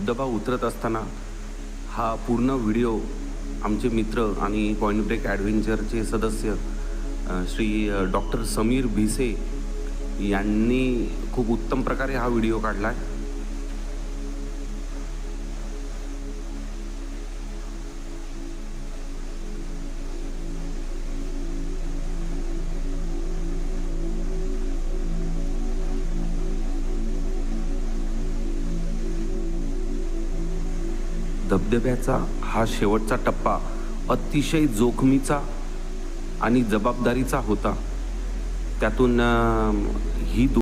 धबधबा उतरत असताना हा पूर्ण व्हिडिओ आमचे मित्र आणि पॉइंट ब्रेक ॲडव्हेंचरचे सदस्य श्री डॉक्टर समीर भिसे यांनी खूप उत्तम प्रकारे हा व्हिडिओ काढला आहे. धबधब्याचा हा शेवटचा टप्पा अतिशय जोखमीचा आणि जबाबदारीचा होता. त्यातून ही